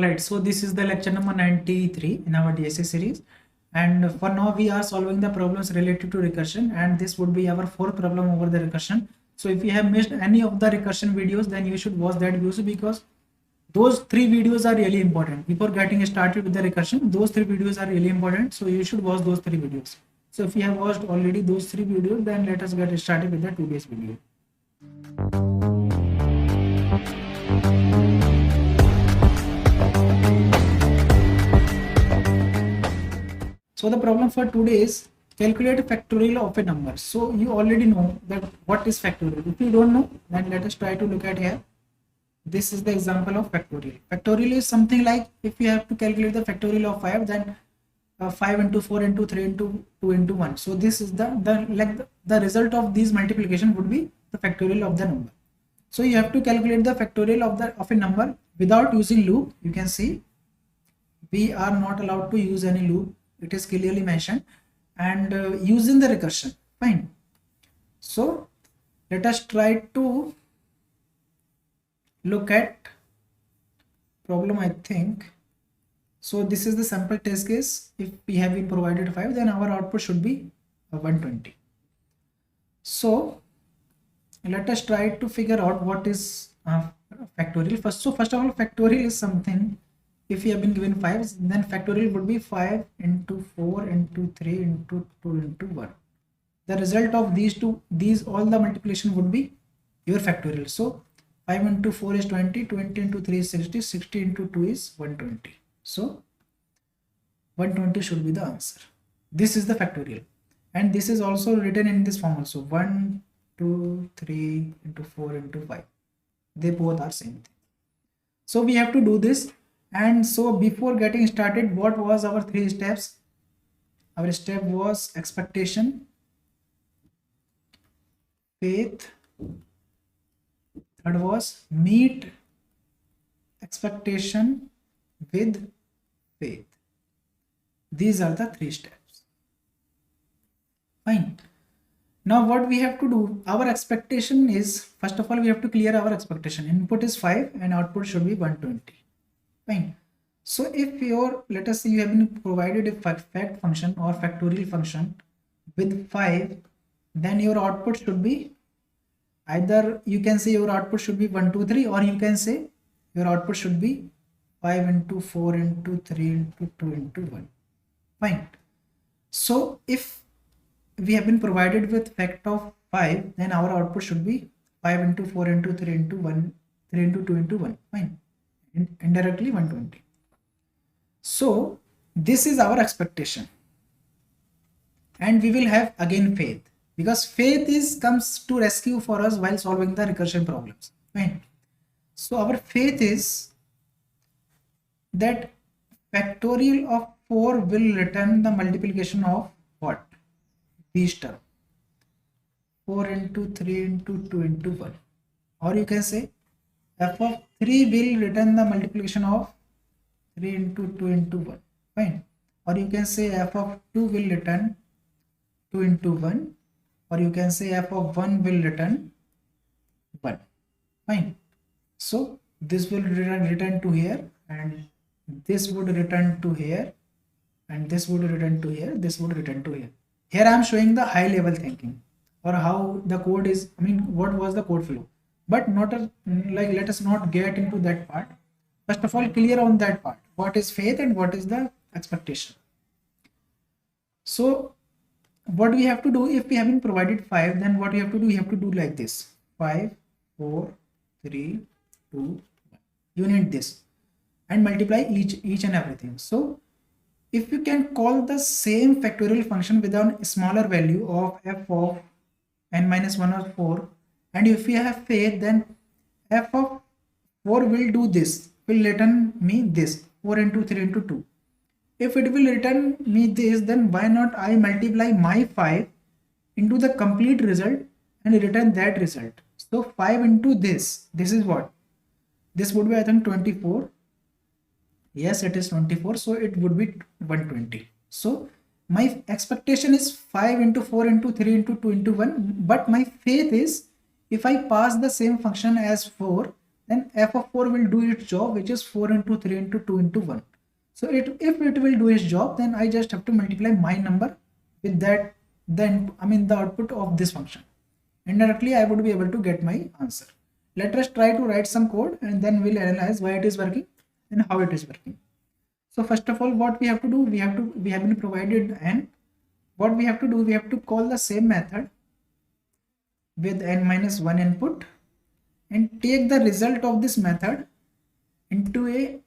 Alright, so this is the lecture number 93 in our DSA series, and for now we are solving the problems related to recursion, and this would be our fourth problem over the recursion. So if you have missed any of the recursion videos, then you should watch that video because those three videos are really important. Before getting started with the recursion, those three videos are really important, so you should watch those three videos. So if you have watched already those three videos, then let us get started with the today's video. So the problem for today is calculate factorial of a number. So you already know that what is factorial. If you don't know, then let us try to look at here. This is the example of factorial. Factorial is something like if you have to calculate the factorial of 5, then 5 into 4 into 3 into 2 into 1. So this is the result of these multiplication would be the factorial of the number. So you have to calculate the factorial of a number without using loop. You can see we are not allowed to use any loop. It is clearly mentioned, and using the recursion. Fine. So let us try to look at problem. I think so. This is the sample test case. If we have been provided 5, then our output should be 120. So let us try to figure out what is factorial first. So first of all, factorial is something. If you have been given 5, then factorial would be 5 into 4 into 3 into 2 into 1. The result of these all the multiplication would be your factorial. So 5 into 4 is 20, 20 into 3 is 60, 60 into 2 is 120. So 120 should be the answer. This is the factorial, and this is also written in this form also. 1, 2, 3 into 4 into 5. They both are same thing. So we have to do this. And so before getting started, what was our 3 steps? Our step was expectation, faith, third was meet expectation with faith. These are the 3 steps. Fine. Now what we have to do, our expectation is, first of all, we have to clear our expectation. Input is 5 and output should be 120. Fine. So if let us say you have been provided a fact function or factorial function with 5, then your output should be either, you can say your output should be 1, 2, 3, or you can say your output should be 5 into 4 into 3 into 2 into 1. Fine. So if we have been provided with fact of 5, then our output should be 5 into 4 into 3 into 1, 3 into 2 into 1. Fine. Indirectly 120. So this is our expectation, and we will have again faith, because faith comes to rescue for us while solving the recursion problems. Fine. So our faith is that factorial of 4 will return the multiplication of what? These term, 4 into 3 into 2 into 1, or you can say f of 3 will return the multiplication of 3 into 2 into 1. Fine. Or you can say f of 2 will return 2 into 1, or you can say f of 1 will return 1. Fine. So this will return to here, and this would return to here, and this would return to here, this would return to here. Here I am showing the high level thinking, or how the code is, what was the code flow. But not let us not get into that part. First of all, clear on that part. What is faith and what is the expectation? So what we have to do, if we have been provided 5, then what we have to do, we have to do like this: 5, 4, 3, 2, 1. You need this and multiply each and everything. So if you can call the same factorial function with a smaller value of f of n minus 1 or 4, and if you have faith, then f of 4 will do this, will return me this, 4 into 3 into 2. If it will return me this, then why not I multiply my 5 into the complete result and return that result. So 5 into this is what? This would be, I think, 24. Yes, it is 24. So it would be 120. So my expectation is 5 into 4 into 3 into 2 into 1. But my faith is, if I pass the same function as 4, then f of 4 will do its job, which is 4 into 3 into 2 into 1. So if it will do its job, then I just have to multiply my number with that, then the output of this function. Indirectly, I would be able to get my answer. Let us try to write some code and then we'll analyze why it is working and how it is working. So first of all, what we have to do, we have been provided n. What we have to do, we have to call the same method with n minus 1 input and take the result of this method into a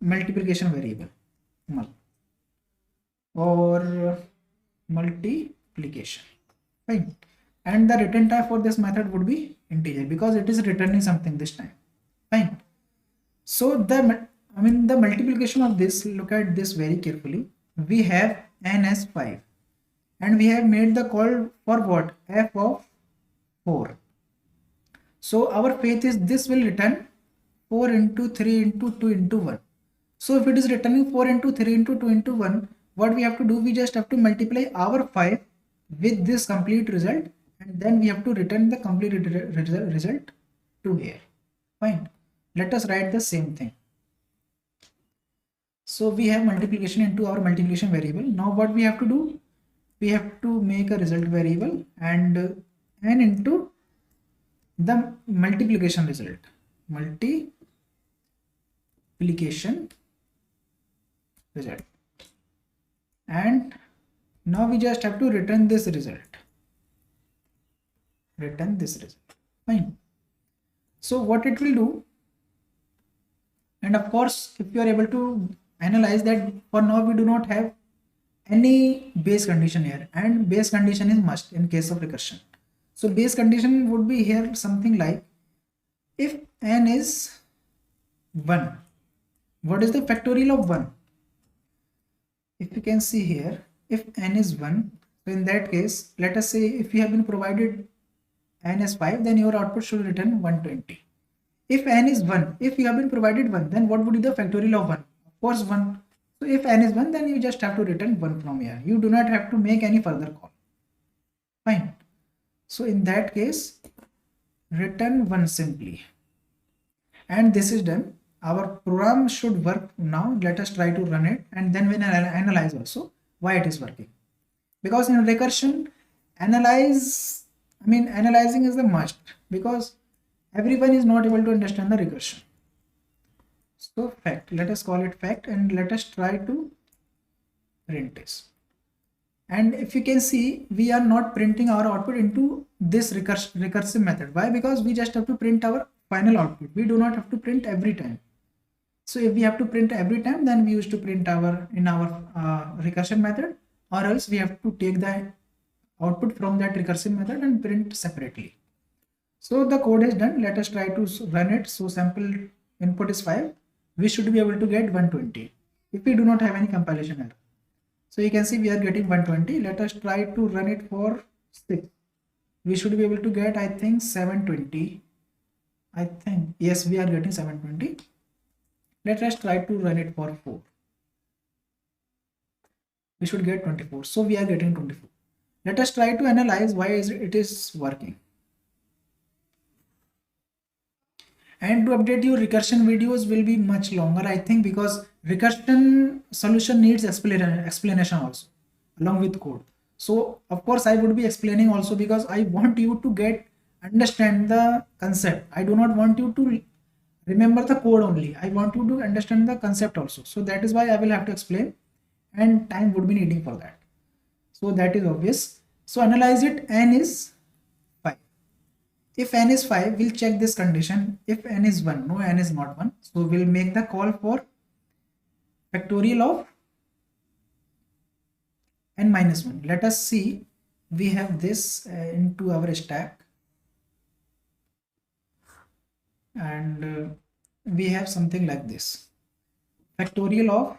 multiplication variable or multiplication. Fine. And the return type for this method would be integer because it is returning something this time. Fine. So the multiplication of this, look at this very carefully. We have n as 5 and we have made the call for what? F of 4. So our faith is this will return 4 into 3 into 2 into 1. So if it is returning 4 into 3 into 2 into 1, what we have to do, we just have to multiply our 5 with this complete result and then we have to return the complete result to here. Fine. Let us write the same thing. So we have multiplication into our multiplication variable. Now what we have to do, we have to make a result variable and n into the multiplication result. Multiplication result. And now we just have to return this result. Fine. So what it will do, and of course if you are able to analyze that, for now we do not have any base condition here, and base condition is must in case of recursion. So base condition would be here something like, if n is 1, what is the factorial of 1? If you can see here, if n is 1, so in that case, let us say if you have been provided n as 5, then your output should return 120. If n is 1, if you have been provided 1, then what would be the factorial of 1? Of course 1. So if n is 1, then you just have to return 1 from here. You do not have to make any further call. Fine. So in that case, return 1 simply. And this is done. Our program should work now. Let us try to run it and then we'll analyze also why it is working. Because in recursion, analyzing is the must, because everyone is not able to understand the recursion. So fact, let us call it fact and let us try to print this. And if you can see, we are not printing our output into this recursive method. Why? Because we just have to print our final output. We do not have to print every time. So if we have to print every time, then we used to print in our recursion method, or else we have to take the output from that recursive method and print separately. So the code is done. Let us try to run it. So sample input is 5. We should be able to get 120 if we do not have any compilation error. So you can see we are getting 120. Let us try to run it for 6. We should be able to get, I think, 720. I think, yes, we are getting 720. Let us try to run it for 4. We should get 24. So we are getting 24. Let us try to analyze why it is working. And to update you, recursion videos will be much longer, I think, because recursion solution needs explanation also along with code. So of course I would be explaining also, because I want you to understand the concept. I do not want you to remember the code only. I want you to understand the concept also. So that is why I will have to explain, and time would be needing for that. So that is obvious. So analyze it. N is 5. If n is 5, we'll check this condition. If n is 1, no, n is not 1. So we'll make the call for factorial of n minus 1. Let us see. We have this into our stack. And we have something like this. Factorial of,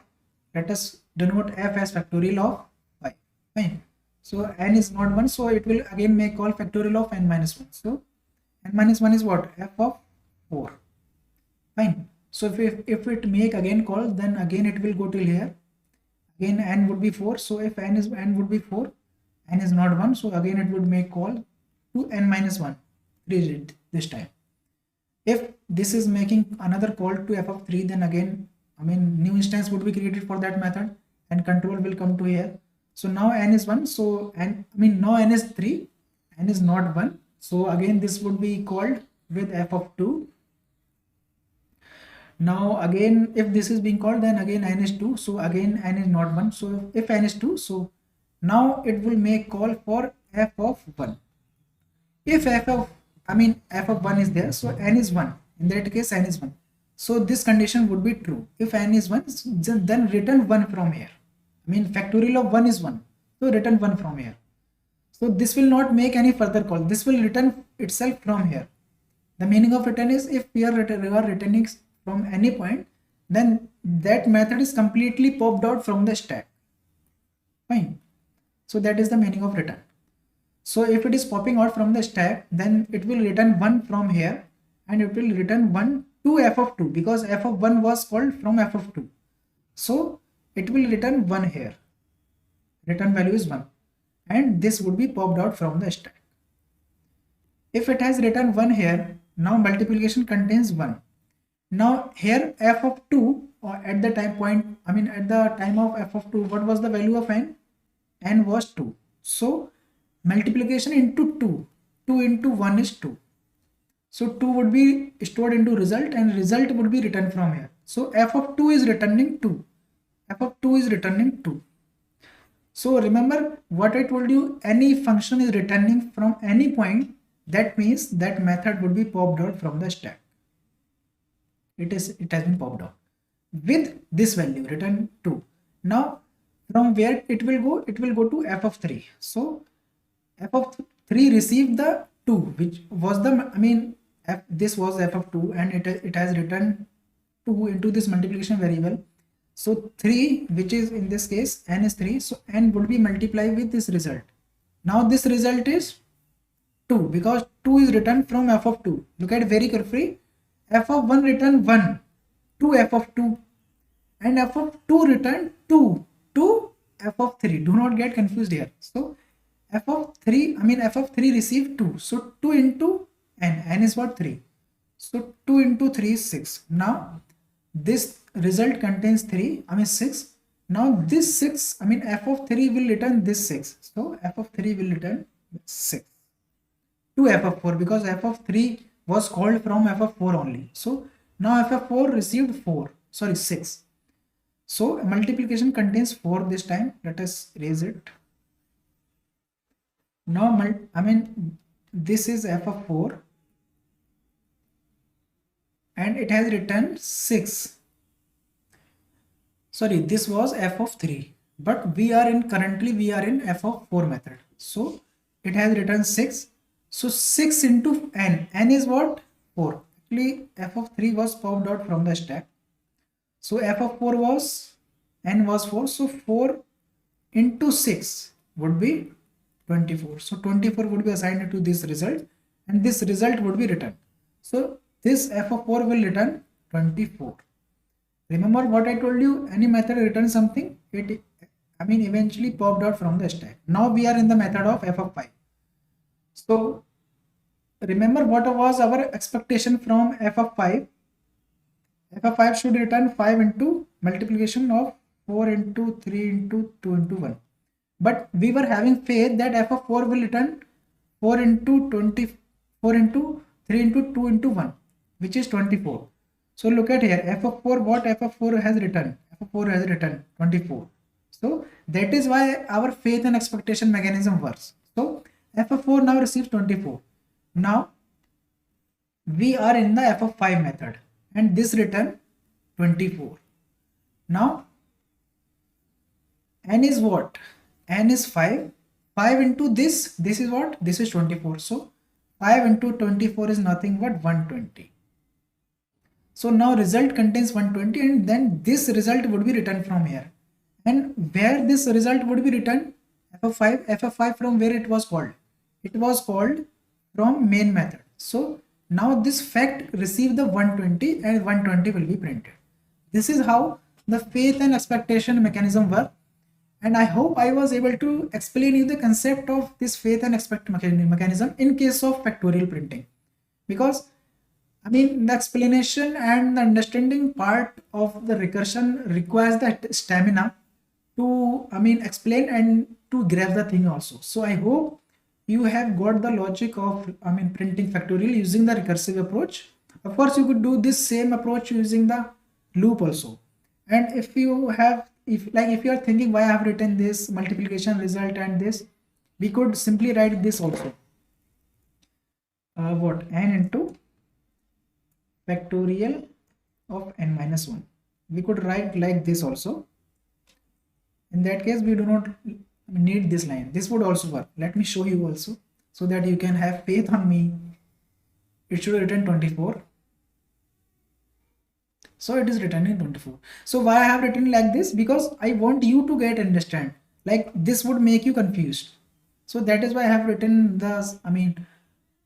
let us denote f as factorial of 5. Fine. So n is not 1, so it will again make call factorial of n minus 1. So n minus 1 is what? F of 4. Fine. So if it make again call, then again it will go till here. Again n would be 4. So if n would be 4, n is not 1. So again it would make call to n minus 1 this time. If this is making another call to f of 3, then again, I mean, new instance would be created for that method and control will come to here. So now n is 1, so n, I mean, now n is 3, n is not 1, so again this would be called with f of 2. Now again, if this is being called, then again n is 2, so again n is not 1, so if n is 2, so now it will make call for f of 1. If f of, I mean, f of 1 is there, so n is 1, in that case n is 1, so this condition would be true. If n is 1, then return 1 from here. I mean, factorial of 1 is 1, so return 1 from here. So this will not make any further call, this will return itself from here. The meaning of return is, if we are returning from any point, then that method is completely popped out from the stack. Fine. So that is the meaning of return. So if it is popping out from the stack, then it will return 1 from here and it will return 1 to f of 2, because f of 1 was called from f of 2. So it will return 1 here. Return value is 1 and this would be popped out from the stack. If it has written 1 here, now multiplication contains 1. Now here f of 2, or at the time point, I mean at the time of f of 2, what was the value of n? N was 2. So multiplication into 2, 2 into 1 is 2. So 2 would be stored into result and result would be written from here. So f of 2 is returning 2. F of 2 is returning 2. So remember what I told you, any function is returning from any point, that means that method would be popped out from the stack. It has been popped out with this value, return 2. Now from where it will go? It will go to f of 3. So f of 3 received the 2, which was the, I mean, this was f of 2 and it has returned 2 into this multiplication variable. So 3, which is in this case n is 3, so n would be multiplied with this result. Now this result is 2, because 2 is returned from f of 2. Look at very carefully. F of 1 return 1 to f of 2 and f of 2 return 2 to f of 3. Do not get confused here. So f of 3, I mean f of 3 received 2. So 2 into n is what? 3. So 2 into 3 is 6. Now this result contains 3, I mean 6. Now this 6, I mean f of 3 will return this 6. So f of 3 will return 6 to f of 4, because f of 3 was called from f of 4 only. So now f of 4 received 6. So multiplication contains 4 this time. Let us erase it. Now I mean this is f of 4 and it has returned 6. Sorry, this was f of 3, but currently we are in f of 4 method. So it has returned 6. So 6 into n is what? 4. Actually f of 3 was popped out from the stack. So f of 4 was, n was 4. So 4 into 6 would be 24. So 24 would be assigned to this result and this result would be returned. So this f of 4 will return 24. Remember what I told you, any method returns something, it, I mean, eventually popped out from the stack. Now we are in the method of f of 5. So remember what was our expectation from f of 5? F of 5 should return 5 into multiplication of 4 into 3 into 2 into 1. But we were having faith that f of 4 will return 4 into 24 into 3 into 2 into 1, which is 24. So look at here, f of 4, what f of 4 has returned? F of 4 has returned 24. So that is why our faith and expectation mechanism works. So f of 4 now receives 24. Now we are in the f of 5 method and this return 24. Now n is what? N is 5. 5 into this is what? This is 24. So 5 into 24 is nothing but 120. So now result contains 120 and then this result would be written from here. And where this result would be written? F of 5 from where it was called? It was called from main method. So now this fact received the 120 and 120 will be printed. This is how the faith and expectation mechanism work. And I hope I was able to explain you the concept of this faith and expect mechanism in case of factorial printing. Because I mean, the explanation and the understanding part of the recursion requires that stamina to, I mean, explain and to grasp the thing also. So I hope you have got the logic of, I mean, printing factorial using the recursive approach. Of course, you could do this same approach using the loop also. And if you have, if you are thinking why I have written this multiplication result and this, we could simply write this also. What n into factorial of n minus 1. We could write like this also. In that case, we do not need this line. This would also work. Let me show you also so that you can have faith on me. It should be written 24. So it is written in 24. So why I have written like this? Because I want you to get understand. Like this would make you confused. So that is why I have written the, I mean,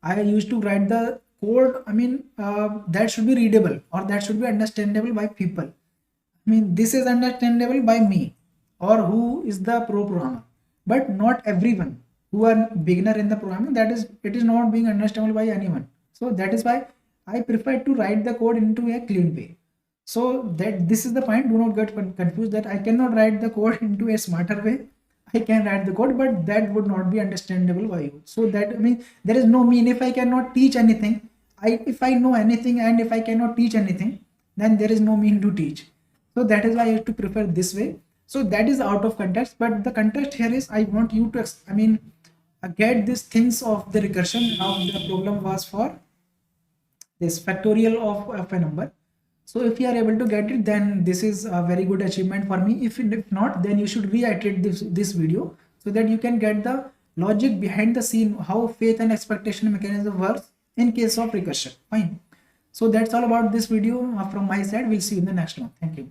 I used to write the code, I mean, that should be readable or that should be understandable by people. I mean, this is understandable by me or who is the pro programmer, but not everyone who are beginner in the programming. That is, it is not being understandable by anyone. So that is why I prefer to write the code into a clean way. So that this is the point. Do not get confused that I cannot write the code into a smarter way. I can write the code, but that would not be understandable by you. So that, I mean, there is no mean if I cannot teach anything. If I know anything and if I cannot teach anything, then there is no mean to teach. So that is why I have to prefer this way. So that is out of context, but the context here is I want you to, I mean, get these things of the recursion. Now the problem was for this factorial of a number. So if you are able to get it, then this is a very good achievement for me. If not, then you should reiterate this video so that you can get the logic behind the scene, how faith and expectation mechanism works in case of recursion. Fine. So that's all about this video from my side. We'll see you in the next one. Thank you.